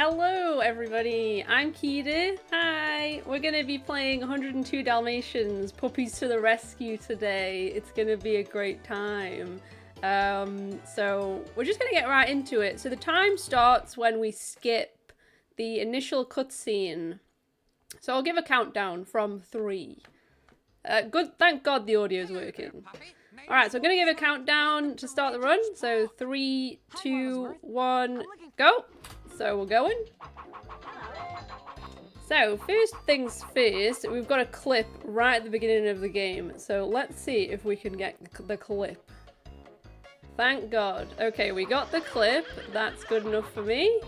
Hello everybody, I'm Keida. Hi! We're gonna be playing 102 Dalmatians, Puppies to the Rescue today. It's gonna be a great time. So we're just gonna get right into it. So the time starts when we skip the initial cutscene. So I'll give a countdown from 3. Good, thank God the audio is working. Alright, so I'm gonna give a countdown to start the run. So 3, 2, 1, go! So we're going. So first things first, we've got a clip right at the beginning of the game. So let's see if we can get the clip. Thank God. Okay, we got the clip. That's good enough for me.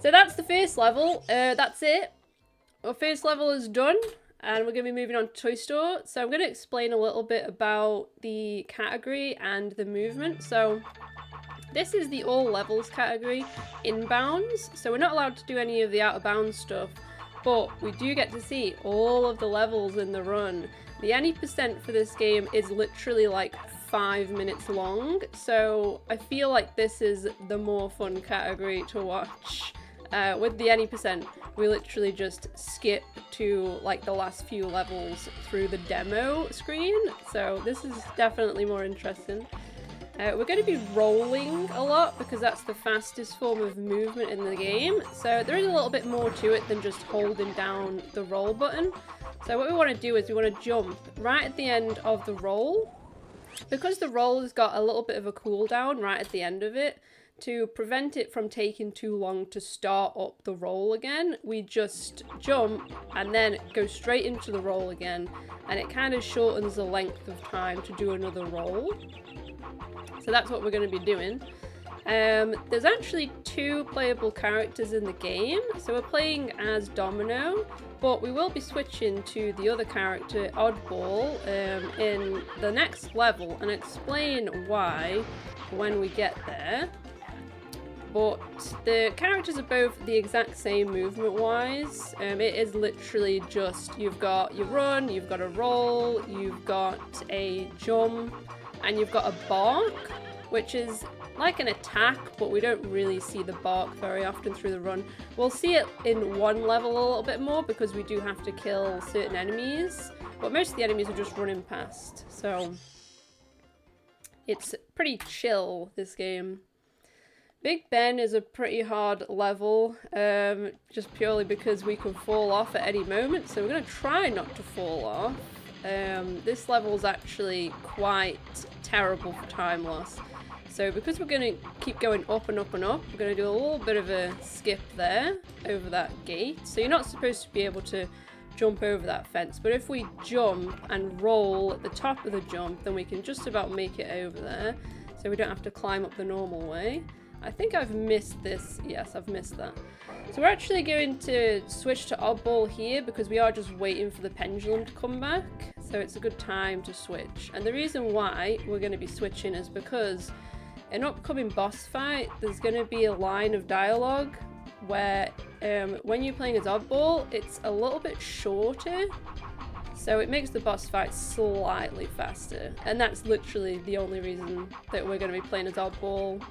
So that's the first level. That's it. Our first level is done. And we're going to be moving on to Toy Store. So I'm going to explain a little bit about the category and the movement. So this is the all levels category, inbounds. So we're not allowed to do any of the out of bounds stuff, but we do get to see all of the levels in the run. The any percent for this game is literally like 5 minutes long. So I feel like this is the more fun category to watch. With the any percent, we literally just skip to like the last few levels through the demo screen. So this is definitely more interesting. We're going to be rolling a lot because that's the fastest form of movement in the game. So there is a little bit more to it than just holding down the roll button. So what we want to do is we want to jump right at the end of the roll. Because the roll has got a little bit of a cooldown right at the end of it, to prevent it from taking too long to start up the roll again, we just jump and then go straight into the roll again. And it kind of shortens the length of time to do another roll. So that's what we're going to be doing. There's actually 2 playable characters in the game. So we're playing as Domino, but we will be switching to the other character, Oddball, in the next level and explain why when we get there. But the characters are both the exact same movement-wise. It is literally just, you've got your run, you've got a roll, you've got a jump, and you've got a bark, which is like an attack, but we don't really see the bark very often through the run. We'll see it in one level a little bit more because we do have to kill certain enemies, but most of the enemies are just running past, so it's pretty chill, this game. Big Ben is a pretty hard level, just purely because we can fall off at any moment, so we're going to try not to fall off. This level is actually quite terrible for time loss. So because we're going to keep going up and up and up, we're going to do a little bit of a skip there, over that gate. So you're not supposed to be able to jump over that fence, but if we jump and roll at the top of the jump, then we can just about make it over there. So we don't have to climb up the normal way. I think I've missed this. Yes, I've missed that. So we're actually going to switch to Oddball here because we are just waiting for the pendulum to come back. So it's a good time to switch. And the reason why we're going to be switching is because in an upcoming boss fight, there's going to be a line of dialogue where when you're playing as Oddball, it's a little bit shorter. So it makes the boss fight slightly faster. And that's literally the only reason that we're going to be playing as Oddball.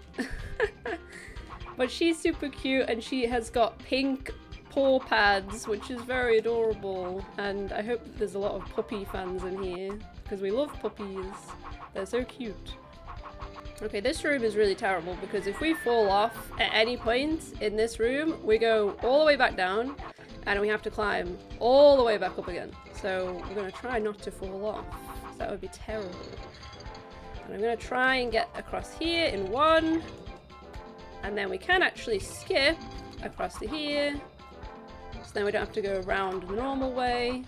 But she's super cute and she has got pink paw pads, which is very adorable. And I hope that there's a lot of puppy fans in here because we love puppies. They're so cute. Okay, this room is really terrible because if we fall off at any point in this room, we go all the way back down and we have to climb all the way back up again. So we're going to try not to fall off. That would be terrible. And I'm going to try and get across here in 1. And then we can actually skip across to here. So then we don't have to go around the normal way.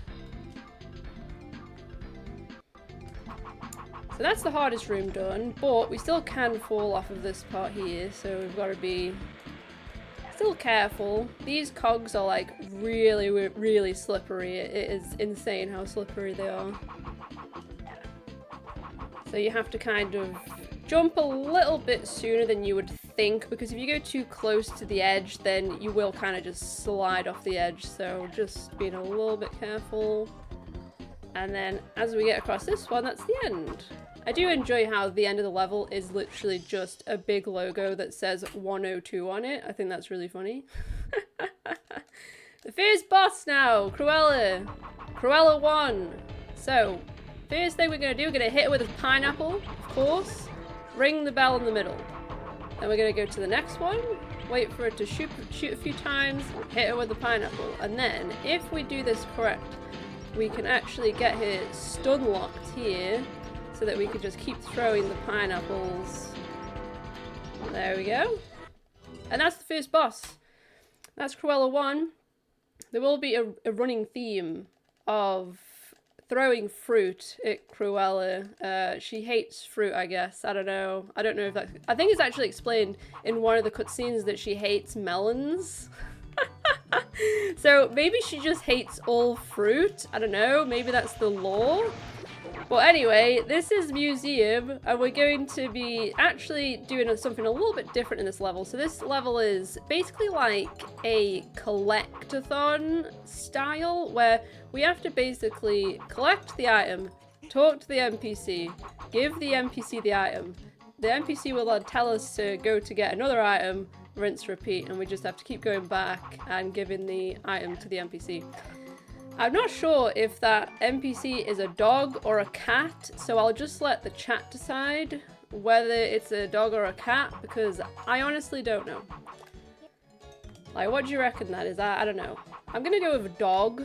So that's the hardest room done, but we still can fall off of this part here, so we've got to be still careful. These cogs are like really, really slippery. It is insane how slippery they are. So you have to kind of jump a little bit sooner than you would think, because if you go too close to the edge, then you will kind of just slide off the edge, so just being a little bit careful. And then as we get across this one, that's the end. I do enjoy how the end of the level is literally just a big logo that says 102 on it. I think that's really funny. The first boss now, Cruella. Cruella 1. So, first thing we're going to do, we're going to hit her with a pineapple, of course. Ring the bell in the middle. Then we're going to go to the next one. Wait for it to shoot a few times, hit her with the pineapple. And then, if we do this correct, we can actually get her stun locked here so that we can just keep throwing the pineapples. There we go. And that's the first boss. That's Cruella 1. There will be a running theme of throwing fruit at Cruella. She hates fruit, I guess. I don't know. I don't know if that... I think it's actually explained in one of the cutscenes that she hates melons. So maybe she just hates all fruit. I don't know. Maybe that's the lore. Well, anyway, this is Museum, and we're going to be actually doing something a little bit different in this level. So this level is basically like a collect-a-thon style, where we have to basically collect the item, talk to the NPC, give the NPC the item. The NPC will then tell us to go to get another item, rinse, repeat, and we just have to keep going back and giving the item to the NPC. I'm not sure if that NPC is a dog or a cat, so I'll just let the chat decide whether it's a dog or a cat, because I honestly don't know. Like, what do you reckon that is? I don't know. I'm gonna go with a dog.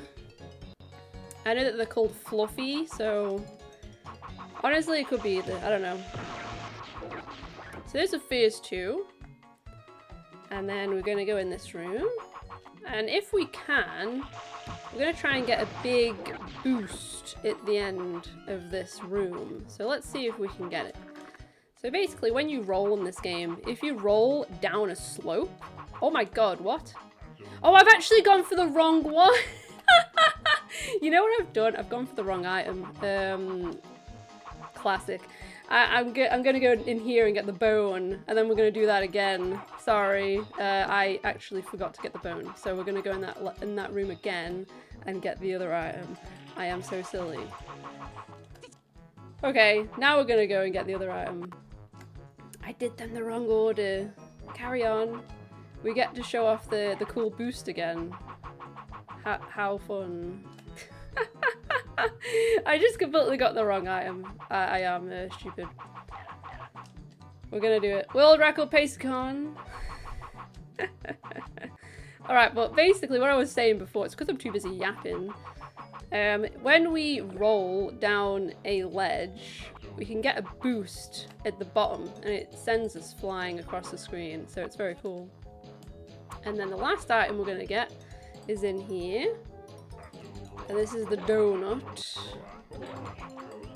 I know that they're called Fluffy, so honestly it could be either. I don't know. So there's the first two. And then we're gonna go in this room. And if we can, we're going to try and get a big boost at the end of this room. So let's see if we can get it. So basically, when you roll in this game, if you roll down a slope... Oh my god, what? Oh, I've actually gone for the wrong one! You know what I've done? I've gone for the wrong item. Classic. I'm gonna go in here and get the bone, and then we're gonna do that again. Sorry, I actually forgot to get the bone, so we're gonna go in that room again and get the other item. I am so silly. Okay, now we're gonna go and get the other item. I did them the wrong order. Carry on. We get to show off the cool boost again. How fun. I just completely got the wrong item. I am stupid. We're gonna do it. World record PaceCon. Alright, but basically what I was saying before, it's because I'm too busy yapping. When we roll down a ledge, we can get a boost at the bottom, and it sends us flying across the screen, so it's very cool. And then the last item we're gonna get is in here. And this is the donut.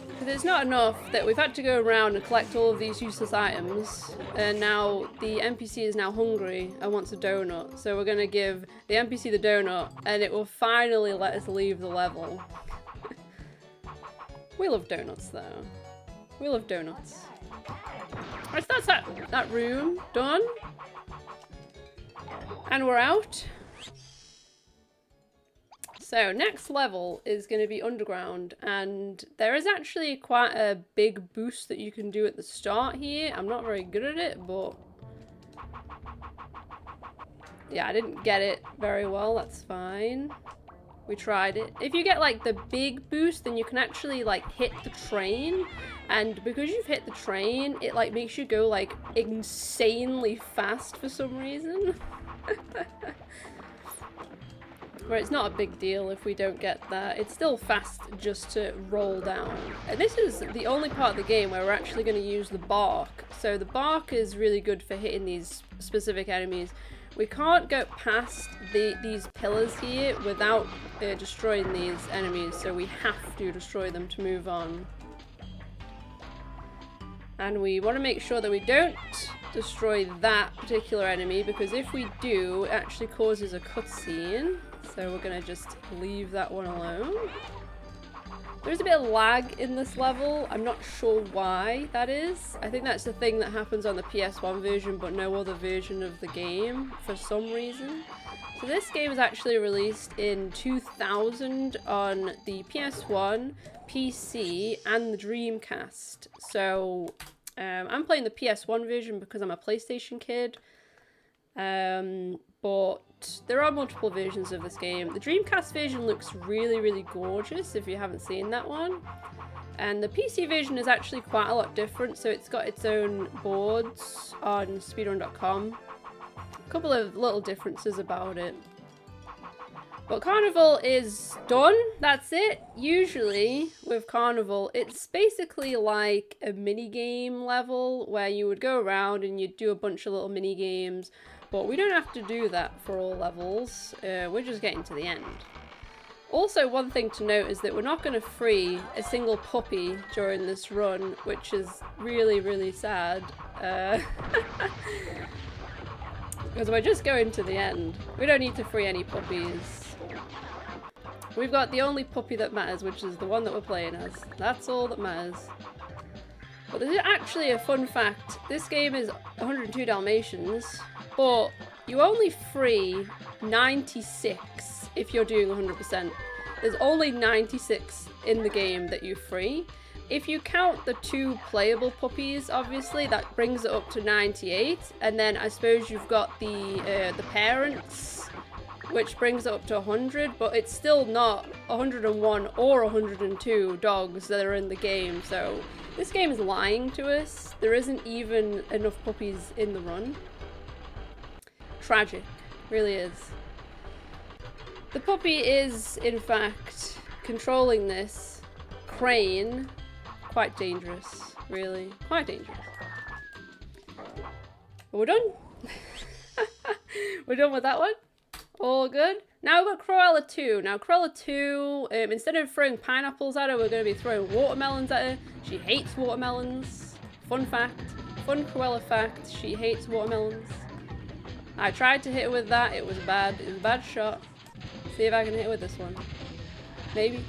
Because it's not enough that we've had to go around and collect all of these useless items, and now the NPC is now hungry and wants a donut. So we're going to give the NPC the donut, and it will finally let us leave the level. We love donuts though. We love donuts. Alright, so that's that room done. And we're out. So next level is going to be underground, and there is actually quite a big boost that you can do at the start here. I'm not very good at it, but yeah, I didn't get it very well. That's fine. We tried it. If you get like the big boost, then you can actually like hit the train, and because you've hit the train, it like makes you go like insanely fast for some reason. Where it's not a big deal if we don't get that. It's still fast just to roll down. And this is the only part of the game where we're actually going to use the bark. So the bark is really good for hitting these specific enemies. We can't go past these pillars here without destroying these enemies, so we have to destroy them to move on. And we want to make sure that we don't destroy that particular enemy, because if we do, it actually causes a cutscene. So we're gonna just leave that one alone. There's a bit of lag in this level. I'm not sure why that is. I think that's the thing that happens on the PS1 version, but no other version of the game for some reason. So this game was actually released in 2000 on the PS1, PC, and the Dreamcast. So I'm playing the PS1 version because I'm a PlayStation kid. But there are multiple versions of this game. The Dreamcast version looks really, really gorgeous if you haven't seen that one. And the PC version is actually quite a lot different, so it's got its own boards on speedrun.com. A couple of little differences about it. But Carnival is done, that's it. Usually with Carnival, it's basically like a mini game level where you would go around and you'd do a bunch of little mini games. But we don't have to do that for all levels, we're just getting to the end. Also, one thing to note is that we're not going to free a single puppy during this run, which is really, really sad. Because we're just going to the end. We don't need to free any puppies. We've got the only puppy that matters, which is the one that we're playing as. That's all that matters. But there's actually a fun fact. This game is 102 Dalmatians, but you only free 96 if you're doing 100%. There's only 96 in the game that you free. If you count the 2 playable puppies, obviously, that brings it up to 98. And then I suppose you've got the parents, which brings it up to 100, but it's still not 101 or 102 dogs that are in the game. So this game is lying to us. There isn't even enough puppies in the run. Tragic, really is. The puppy is, in fact, controlling this crane. Quite dangerous, really. Quite dangerous. But we're done. We're done with that one. All good. Now we've got Cruella 2. Now Cruella 2, instead of throwing pineapples at her, we're going to be throwing watermelons at her. She hates watermelons. Fun fact. Fun Cruella fact. She hates watermelons. I tried to hit her with that. It was bad. It was a bad shot. See if I can hit her with this one. Maybe.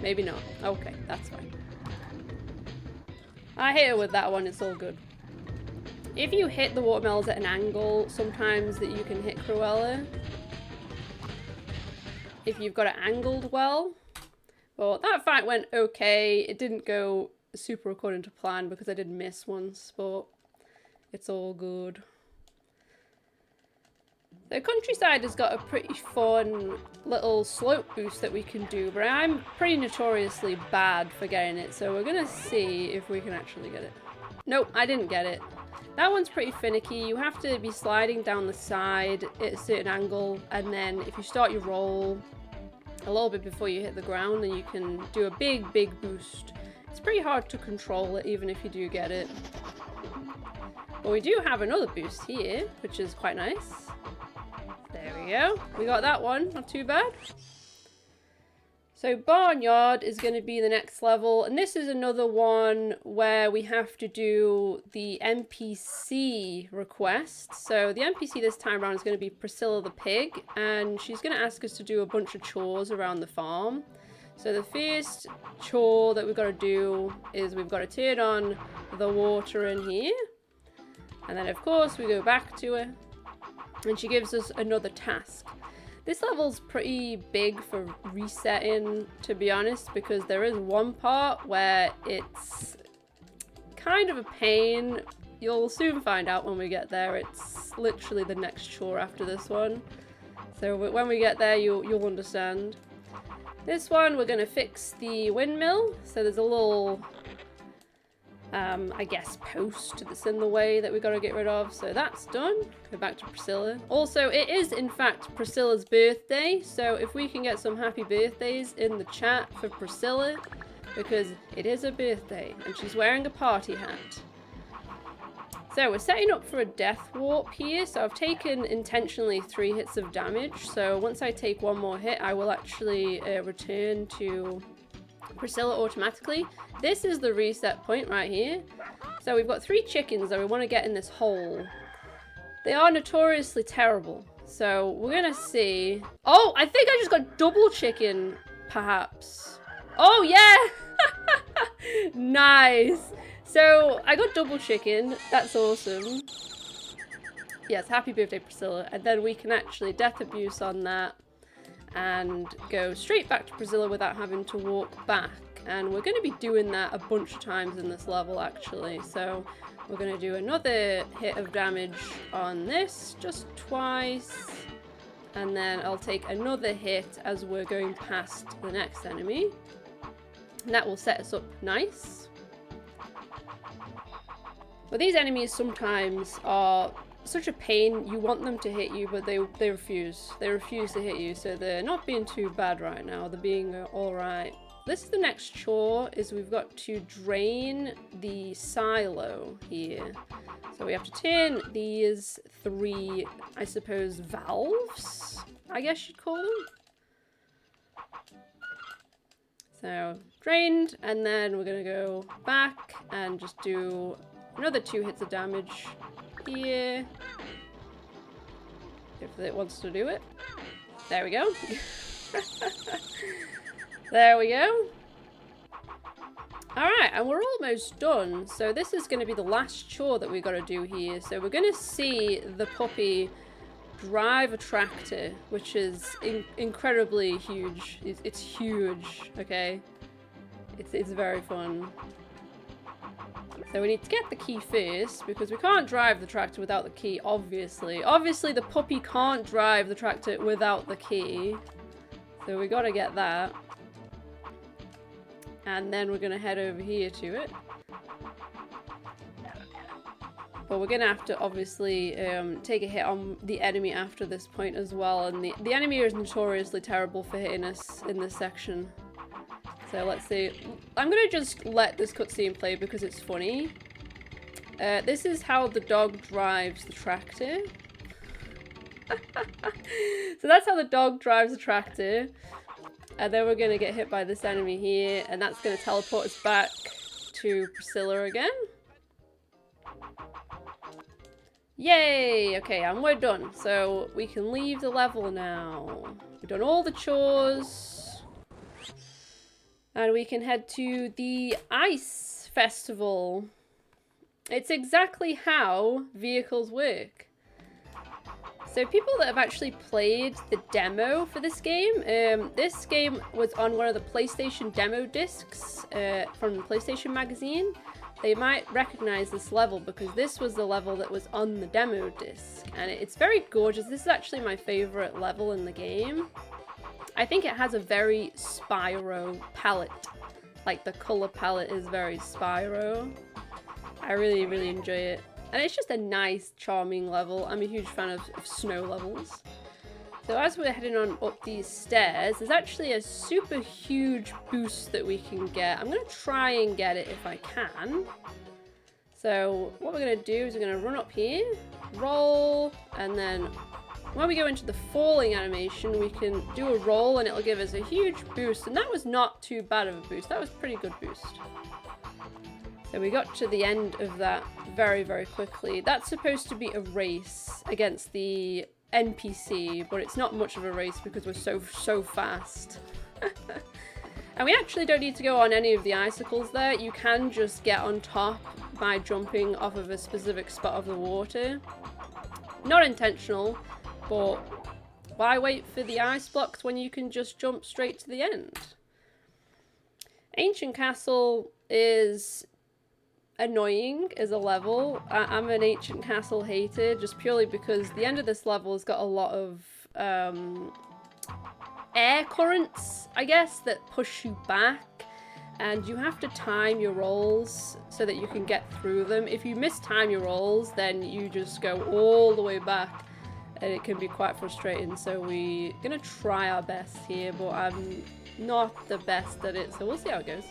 Maybe not. Okay, that's fine. I hit her with that one. It's all good. If you hit the watermelons at an angle, sometimes that you can hit Cruella. If you've got it angled well. Well, that fight went okay. It didn't go super according to plan because I did miss once, but it's all good. The countryside has got a pretty fun little slope boost that we can do, but I'm pretty notoriously bad for getting it, so we're gonna see if we can actually get it. Nope, I didn't get it. That one's pretty finicky. You have to be sliding down the side at a certain angle, and then if you start your roll a little bit before you hit the ground, then you can do a big boost. It's pretty hard to control it, even if you do get it. But we do have another boost here, which is quite nice. There we go. We got that one. Not too bad. So Barnyard is going to be the next level, and this is another one where we have to do the NPC request. So the NPC this time around is going to be Priscilla the pig, and she's going to ask us to do a bunch of chores around the farm. So the first chore that we've got to do is we've got to turn on the water in here, and then of course we go back to her, and she gives us another task. This level's pretty big for resetting, to be honest, because there is one part where it's kind of a pain. You'll soon find out when we get there. It's literally the next chore after this one. So when we get there, you'll understand. This one, we're going to fix the windmill. So there's a little, I guess, post that's in the way that we've got to get rid of. So that's done. Go back to Priscilla. Also, it is, in fact, Priscilla's birthday. So if we can get some happy birthdays in the chat for Priscilla, because it is her birthday and she's wearing a party hat. So we're setting up for a death warp here. So I've taken intentionally 3 hits of damage. So once I take one more hit, I will actually return to Priscilla automatically. This is the reset point right here. So we've got 3 chickens that we want to get in this hole. They are notoriously terrible. So we're going to see. Oh, I think I just got double chicken, perhaps. Oh, yeah. Nice. So I got double chicken. That's awesome. Yes, happy birthday, Priscilla. And then we can actually death abuse on that and go straight back to Priscilla without having to walk back. And we're going to be doing that a bunch of times in this level, actually. So we're going to do another hit of damage on this, just twice. And then I'll take another hit as we're going past the next enemy. And that will set us up nice. But these enemies sometimes are such a pain. You want them to hit you, but they refuse. They refuse to hit you, so they're not being too bad right now. They're being alright. This is the next chore, is we've got to drain the silo here. So we have to turn these 3, I suppose, valves, I guess you'd call them. So, drained, and then we're gonna go back and just do another 2 hits of damage here. If it wants to do it. There we go. There we go. Alright, and we're almost done. So this is going to be the last chore that we've got to do here. So we're going to see the puppy drive a tractor, which is incredibly huge. It's huge, okay? It's very fun. So we need to get the key first, because we can't drive the tractor without the key, obviously. Obviously, the puppy can't drive the tractor without the key. So we got to get that. And then we're going to head over here to it. But we're going to have to, obviously, take a hit on the enemy after this point as well. And the enemy is notoriously terrible for hitting us in this section. So let's see. I'm going to just let this cutscene play because it's funny. This is how the dog drives the tractor. So that's how the dog drives the tractor. And then we're going to get hit by this enemy here. And that's going to teleport us back to Priscilla again. Yay! Okay, and we're done. So we can leave the level now. We've done all the chores. And we can head to the Ice Festival. It's exactly how vehicles work. So people that have actually played the demo for this game was on one of the PlayStation demo discs from the PlayStation magazine. They might recognize this level because this was the level that was on the demo disc. And it's very gorgeous. This is actually my favorite level in the game. I think it has a very Spyro palette. Like the color palette is very Spyro. I really, really enjoy it. And it's just a nice, charming level. I'm a huge fan of snow levels. So as we're heading on up these stairs, there's actually a super huge boost that we can get. I'm going to try and get it if I can. So what we're going to do is we're going to run up here, roll, and then when we go into the falling animation, we can do a roll and it'll give us a huge boost. And that was not too bad of a boost. That was a pretty good boost. So we got to the end of that very, very quickly. That's supposed to be a race against the NPC, but it's not much of a race because we're so fast. And we actually don't need to go on any of the icicles there. You can just get on top by jumping off of a specific spot of the water. Not intentional, but why wait for the ice blocks when you can just jump straight to the end? Ancient Castle is annoying as a level. I'm an Ancient Castle hater just purely because the end of this level has got a lot of air currents, I guess, that push you back, and you have to time your rolls so that you can get through them. If you mistime your rolls, then you just go all the way back and it can be quite frustrating. So we're gonna try our best here, but I'm not the best at it, so we'll see how it goes.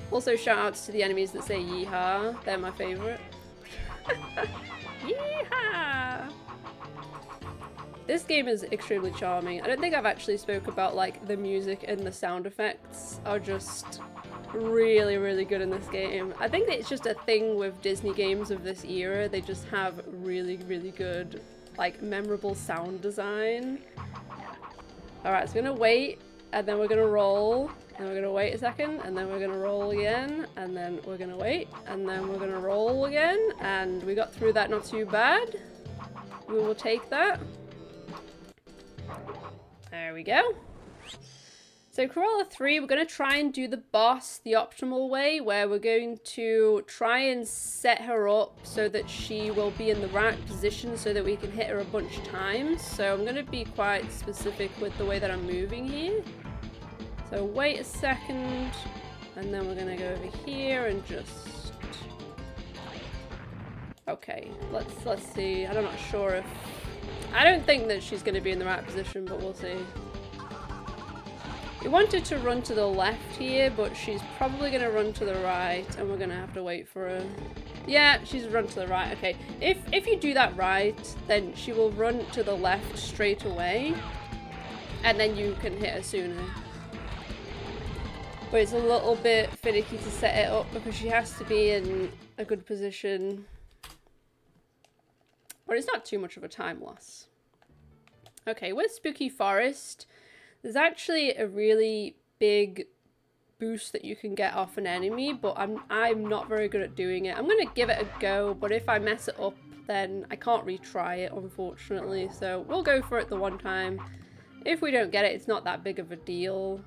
Also, shout outs to the enemies that say yeehaw. They're my favourite. Yeehaw! This game is extremely charming. I don't think I've actually spoke about like the music and the sound effects are just really, really good in this game. I think it's just a thing with Disney games of this era. They just have really, really good, like, memorable sound design. Alright, so we're gonna wait, and then we're gonna roll. Then we're gonna wait a second, and then we're gonna roll again, and then we're gonna wait, and then we're gonna roll again, and we got through that not too bad. We will take that. There we go. So Corolla 3, we're going to try and do the boss the optimal way, where we're going to try and set her up so that she will be in the right position so that we can hit her a bunch of times. So I'm going to be quite specific with the way that I'm moving here. So wait a second, and then we're going to go over here and just... Okay, let's see. I'm not sure if... I don't think that she's going to be in the right position, but we'll see. We wanted to run to the left here, but she's probably going to run to the right, and we're going to have to wait for her. Yeah, she's run to the right. Okay, if you do that right, then she will run to the left straight away, and then you can hit her sooner. But it's a little bit finicky to set it up because she has to be in a good position. But it's not too much of a time loss. Okay, with Spooky Forest, there's actually a really big boost that you can get off an enemy, but I'm not very good at doing it. I'm going to give it a go, but if I mess it up, then I can't retry it, unfortunately. So we'll go for it the one time. If we don't get it, it's not that big of a deal.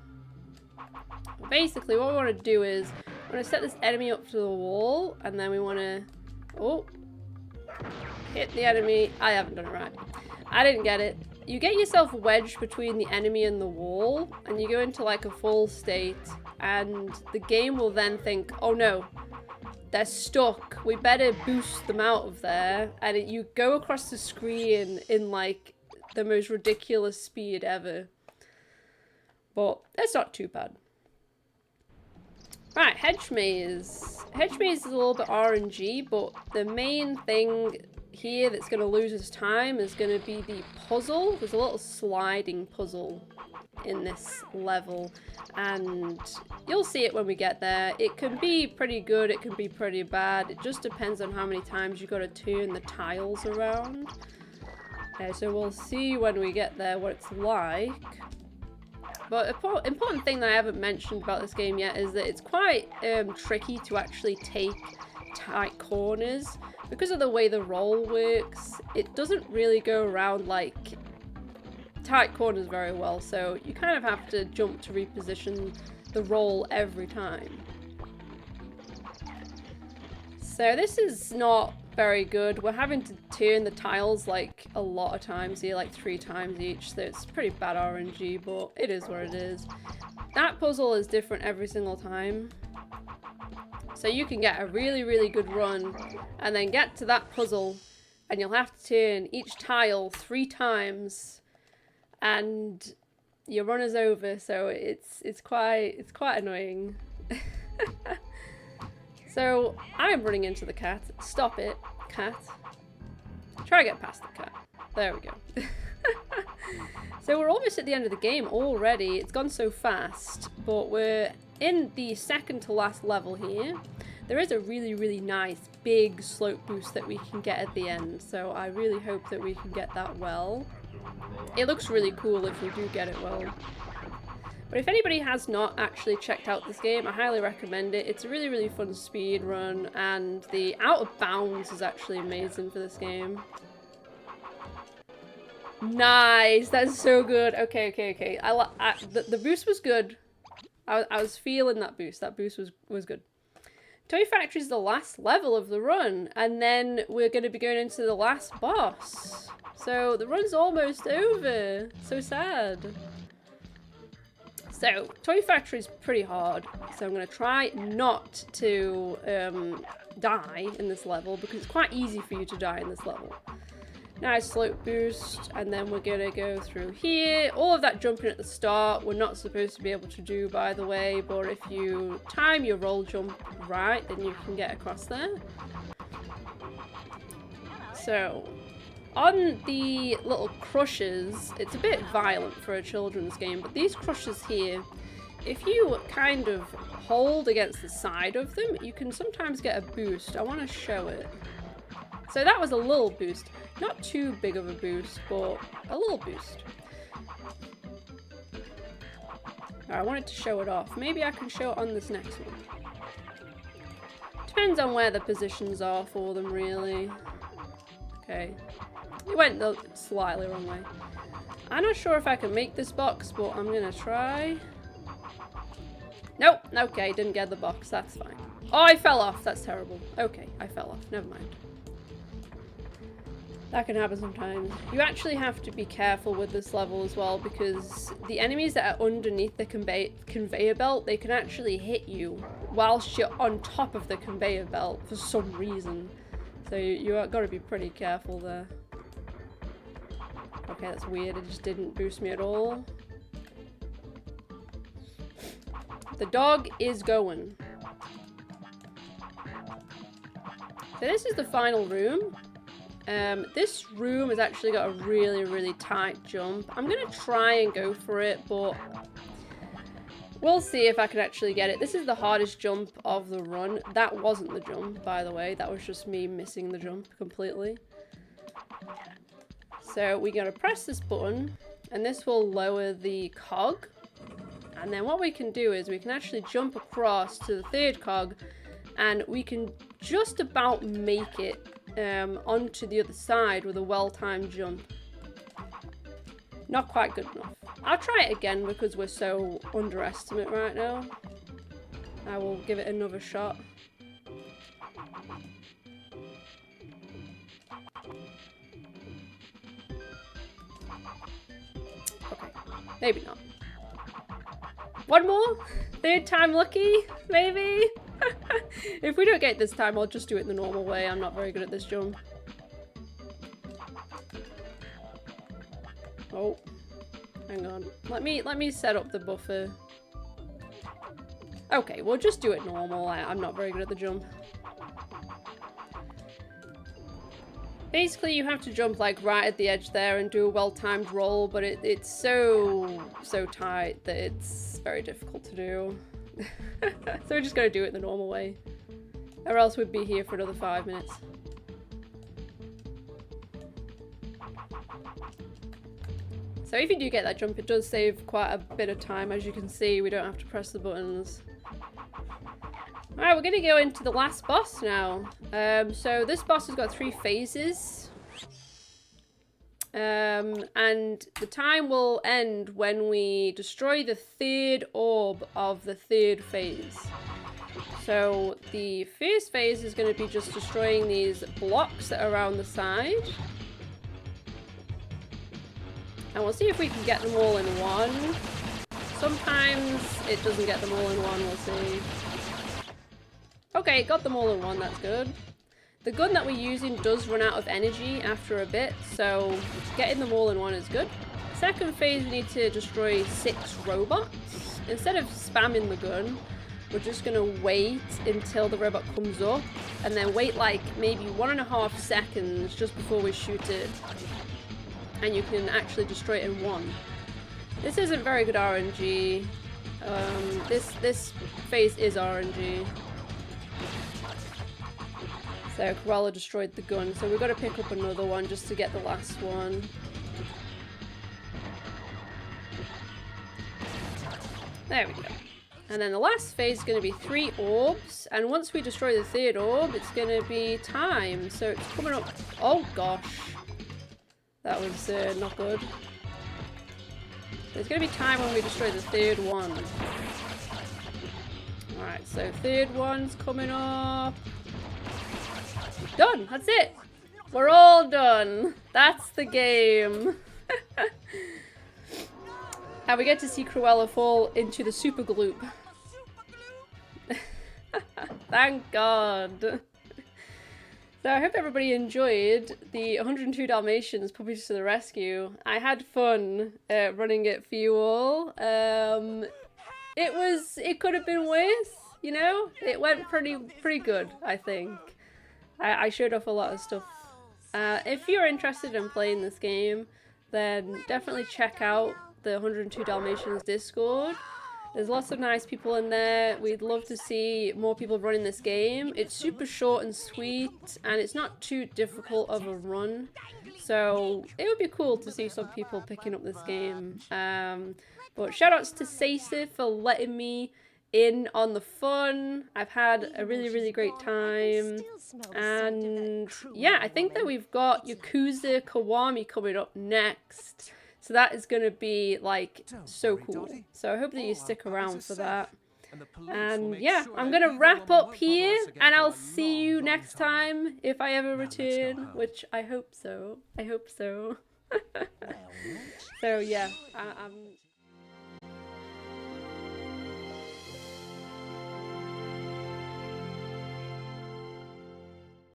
Basically, what we want to do is, we want to set this enemy up to the wall, and then we want to... Oh! Hit the enemy. I haven't done it right. I didn't get it. You get yourself wedged between the enemy and the wall, and you go into like a full state, and the game will then think, oh no, they're stuck, we better boost them out of there, and you go across the screen in like the most ridiculous speed ever. But that's not too bad. Right, Hedge Maze. Hedge Maze is a little bit RNG, but the main thing here that's going to lose us time is going to be the puzzle. There's a little sliding puzzle in this level, and you'll see it when we get there. It can be pretty good, it can be pretty bad. It just depends on how many times you got to turn the tiles around. Okay, so we'll see when we get there what it's like. But an important thing that I haven't mentioned about this game yet is that it's quite tricky to actually take tight corners. Because of the way the roll works, it doesn't really go around like tight corners very well, so you kind of have to jump to reposition the roll every time. So this is not very good. We're having to turn the tiles like a lot of times here, like 3 times each, so it's pretty bad RNG, but it is what it is. That puzzle is different every single time. So you can get a really, really good run and then get to that puzzle and you'll have to turn each tile 3 times and your run is over, so it's quite annoying. So I'm running into the cat. Stop it, cat. Try to get past the cat. There we go. So we're almost at the end of the game already. It's gone so fast, but we're in the second to last level here. There is a really, really nice big slope boost that we can get at the end, so I really hope that we can get that well. It looks really cool if we do get it well. But if anybody has not actually checked out this game, I highly recommend it. It's a really, really fun speed run, and the out of bounds is actually amazing for this game. Nice! That's so good. Okay. The boost was good. I was feeling that boost. That boost was good. Toy Factory is the last level of the run, and then we're going to be going into the last boss. So the run's almost over. So sad. So, Toy Factory is pretty hard, so I'm going to try not to die in this level, because it's quite easy for you to die in this level. Nice slope boost, and then we're going to go through here. All of that jumping at the start, we're not supposed to be able to do, by the way, but if you time your roll jump right, then you can get across there. So, on the little crushes, it's a bit violent for a children's game, but these crushes here, if you kind of hold against the side of them, you can sometimes get a boost. I want to show it. So that was a little boost. Not too big of a boost, but a little boost. I wanted to show it off. Maybe I can show it on this next one. Depends on where the positions are for them, really. Okay. It went the slightly wrong way. I'm not sure if I can make this box, but I'm gonna try. Nope. Okay, didn't get the box. That's fine. Oh, I fell off. That's terrible. Okay, I fell off. Never mind. That can happen sometimes. You actually have to be careful with this level as well, because the enemies that are underneath the conveyor belt, they can actually hit you whilst you're on top of the conveyor belt for some reason. So you got to be pretty careful there. Okay, that's weird. It just didn't boost me at all. The dog is going. So this is the final room. This room has actually got a really, really tight jump. I'm gonna try and go for it, but we'll see if I can actually get it. This is the hardest jump of the run. That wasn't the jump, by the way. That was just me missing the jump completely. So we're gonna press this button, and this will lower the cog. And then what we can do is we can actually jump across to the third cog, and we can just about make it onto the other side with a well-timed jump. Not quite good enough. I'll try it again because we're so underestimate right now. I will give it another shot. Okay, maybe not. One more? Third time lucky? Maybe? If we don't get it this time, I'll just do it the normal way. I'm not very good at this jump. Oh. Hang on. Let me set up the buffer. Okay, we'll just do it normal. I'm not very good at the jump. Basically, you have to jump like right at the edge there and do a well-timed roll, but it's so tight that it's very difficult to do. So we're just gonna do it the normal way, or else we'd be here for another 5 minutes. So if you do get that jump, it does save quite a bit of time. As you can see, we don't have to press the buttons. Alright, we're gonna go into the last boss now. So this boss has got 3 phases. And the time will end when we destroy the 3rd orb of the 3rd phase. So the first phase is going to be just destroying these blocks that are around the side. And we'll see if we can get them all in one. Sometimes it doesn't get them all in one, we'll see. Okay, got them all in one, that's good. The gun that we're using does run out of energy after a bit, so getting them all in one is good. Second phase, we need to destroy 6 robots. Instead of spamming the gun, we're just gonna wait until the robot comes up, and then wait like maybe 1.5 seconds just before we shoot it. And you can actually destroy it in one. This isn't very good RNG. This phase is RNG. So Cruella destroyed the gun, so we've got to pick up another one just to get the last one. There we go. And then the last phase is going to be 3 orbs, and once we destroy the 3rd orb, it's going to be time. So it's coming up. Oh gosh, that was not good. There's going to be time when we destroy the 3rd one. Alright, so 3rd one's coming up. Done! That's it! We're all done! That's the game! And we get to see Cruella fall into the super gloop. Thank God! So I hope everybody enjoyed the 102 Dalmatians Puppies to the Rescue. I had fun running it for you all. It could have been worse, you know? It went pretty good, I think. I showed off a lot of stuff. If you're interested in playing this game, then definitely check out the 102 Dalmatians Discord. There's lots of nice people in there. We'd love to see more people running this game. It's super short and sweet, and it's not too difficult of a run. So it would be cool to see some people picking up this game. But shout outs to SAESR for letting me in on the fun. I've had a really, really great time. And yeah, I think that we've got Yakuza Kiwami coming up next. So that is going to be like so cool. So I hope that you stick around for that. And yeah, I'm going to wrap up here and I'll see you next time if I ever return, which I hope so. I hope so. So yeah, I'm